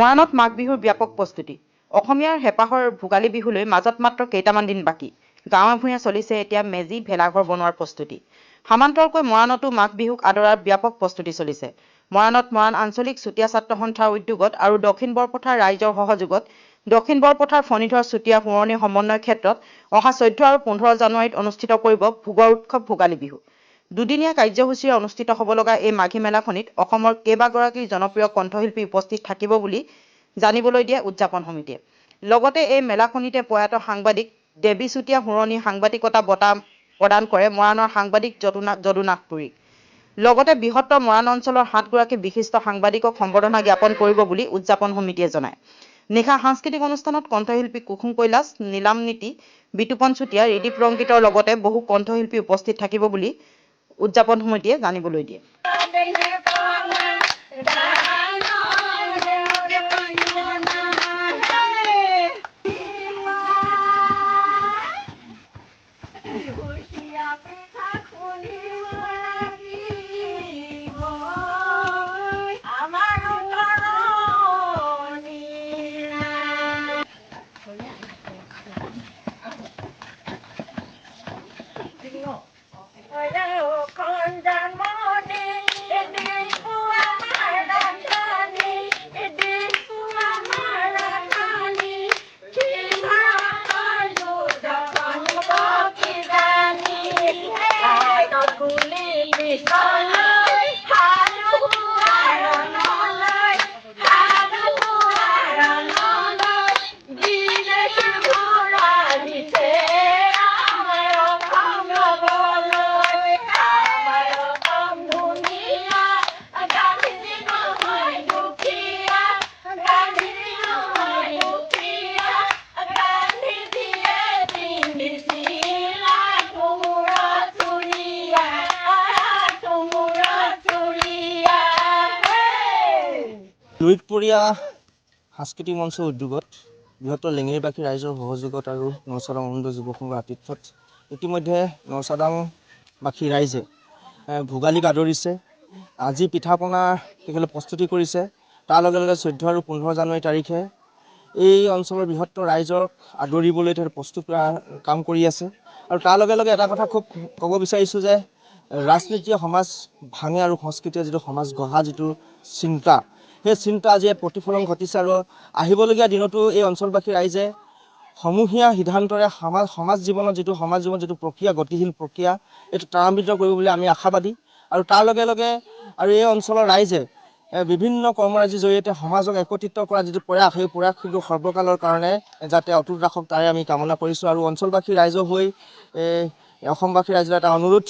মৰাণত মাঘ বিহুৰ ব্যাপক প্ৰস্তুতি। অসমীয়াৰ হেঁপাহৰ ভোগালী বিহুলৈ মাজত মাত্ৰ কেইটামান দিন বাকী। গাঁৱে ভূঞে চলিছে এতিয়া মেজি ভেলাঘৰ বনোৱাৰ প্ৰস্তুতি। সমান্তৰালকৈ মৰাণতো মাঘ বিহুক আদৰাৰ ব্যাপক প্ৰস্তুতি চলিছে। মৰাণত মৰাণ আঞ্চলিক চুতীয়া ছাত্ৰ সন্থাৰ উদ্যোগত আৰু দক্ষিণ বৰপথাৰ ৰাইজৰ সহযোগত দক্ষিণ বৰপথাৰ ফণীধৰ চুতীয়া পুৰণি সমন্বয় ক্ষেত্ৰত অহা 14 আৰু 15 জানুৱাৰীত অনুষ্ঠিত কৰিব ভোগৰ উৎসৱ ভোগালী বিহু। দুদিনীয়া কাৰ্যসূচীৰে অনুষ্ঠিত হ'ব লগা এই মাঘী মেলাখনিত অসমৰ কেইবাগৰাকী জনপ্ৰিয় কণ্ঠশিল্পী উপস্থিত থাকিব বুলি জানিবলৈ দিয়ে উদযাপন সমিতিয়ে। লগতে এই মেলাখনিতে প্ৰয়াত সাংবাদিক দেৱী চুতীয়া হুৰণী সাংবাদিকতা বঁটা প্ৰদান কৰে মৰাণৰ সাংবাদিক যদুনাথপুৰীক। লগতে বৃহত্তৰ মৰাণ অঞ্চলৰ 7 গৰাকী বিশিষ্ট সাংবাদিকক সম্বৰ্ধনা জ্ঞাপন কৰিব বুলি উদযাপন সমিতিয়ে জনায়। নিশা সাংস্কৃতিক অনুষ্ঠানত কণ্ঠশিল্পী কুসুম কৈলাশ, নীলাম নীতি, বিতুপন চুতীয়া, ৰিদীপ ৰংগীতৰ লগতে বহু কণ্ঠশিল্পী উপস্থিত থাকিব বুলি উদযাপন সমিতিয়ে জানিবলৈ দিয়ে। লুইতপৰীয়া সাংস্কৃতিক মঞ্চৰ উদ্যোগত বৃহত্তৰ লেঙেৰীবাসী ৰাইজৰ সহযোগত আৰু নৰচাদাং অৰুণোদয় যুৱ সংঘৰ আতিথ্যত ইতিমধ্যে নৰচাদাংবাসী ৰাইজে ভোগালীক আদৰিছে। আজি পিঠা পনা তেখেতে প্ৰস্তুতি কৰিছে। তাৰ লগে লগে 14 আৰু 15 জানুৱাৰী তাৰিখে এই অঞ্চলৰ বৃহত্তৰ ৰাইজক আদৰিবলৈ তেখেতে প্ৰস্তুত কাম কৰি আছে। আৰু তাৰ লগে লগে এটা কথা খুব ক'ব বিচাৰিছোঁ যে ৰাজনীতিয়ে সমাজ ভাঙে আৰু সংস্কৃতিয়ে যিটো সমাজ গঢ়া যিটো চিন্তা, সেই চিন্তা আজি প্ৰতিফলন ঘটিছে। আৰু আহিবলগীয়া দিনতো এই অঞ্চলবাসী ৰাইজে সমূহীয়া সিদ্ধান্তৰে সমাজ জীৱনত যিটো প্ৰক্ৰিয়া, গতিশীল প্ৰক্ৰিয়া, এইটো ত্বৰান্বিত কৰিব বুলি আমি আশাবাদী। আৰু তাৰ লগে লগে আৰু এই অঞ্চলৰ ৰাইজে বিভিন্ন কৰ্মৰাজিৰ জৰিয়তে সমাজক একত্ৰিত কৰা যিটো প্ৰয়াস, সেই প্ৰয়াস কিন্তু সৰ্বকালৰ কাৰণে যাতে অটুট ৰাখক তাৰে আমি কামনা কৰিছোঁ। আৰু অঞ্চলবাসী ৰাইজৰ হৈ অসমবাসী ৰাইজৰ এটা অনুৰোধ,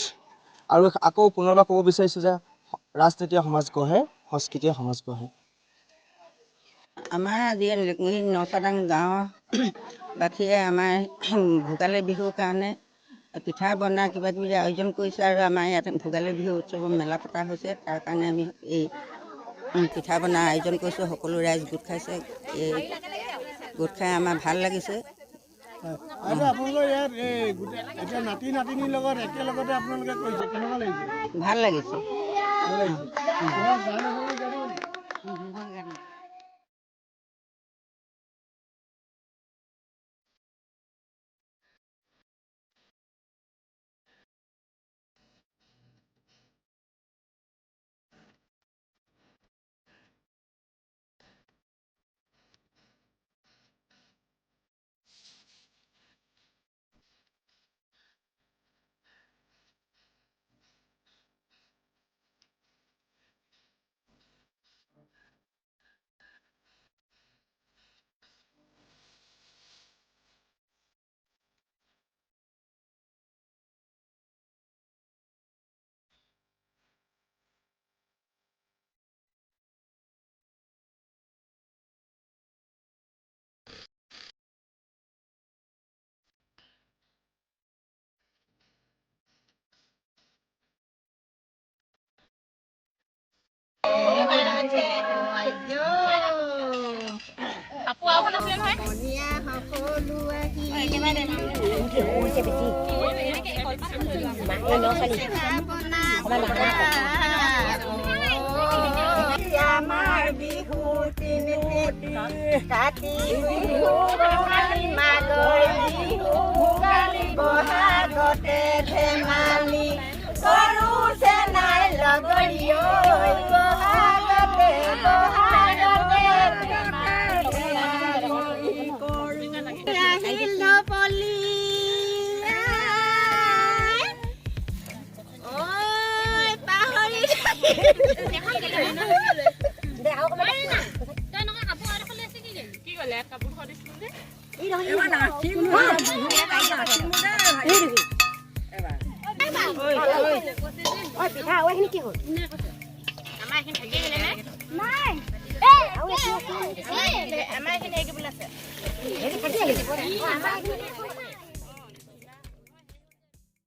আৰু আকৌ পুনৰবাৰ ক'ব বিচাৰিছোঁ যে ৰাজনীতিয়ে সমাজ গঢ়ে, সংস্কৃতিয়ে সমাজ গঢ়ে। আমাৰ আজি নৰচাদাং গাঁৱৰ বাসীয়ে আমাৰ ভোগালী বিহুৰ কাৰণে পিঠা বনা কিবা কিবি আয়োজন কৰিছে। আৰু আমাৰ ইয়াত ভোগালী বিহু উৎসৱৰ মেলা পতা হৈছে। তাৰ কাৰণে আমি এই পিঠা বনা আয়োজন কৰিছোঁ। সকলো ৰাইজ গোট খাইছে। এই গোট খাই আমাৰ ভাল লাগিছে। আৰু আপোনালোকৰ ইয়াত এতিয়া নাতি নাতিনীৰ লগত একেলগতে আপোনালোকে কৰিছে, কেনেকুৱা লাগিছে? ভাল লাগিছে। আমাৰ বিহু তিনিটি কাতি বিহু ৰঙালী মাঘৰ বিহু ভোগালী বহাগতে ধেমালি সৰু চেনাই লগৰী ঐ বহাগতে আহিল ধপলি ঐ পাহৰি পিঠা এইখিনি কি হ'ল আমাৰ এইখিনি থাকি গ'লে নাই নাই আমাৰ এইখিনি একে বোলে আছে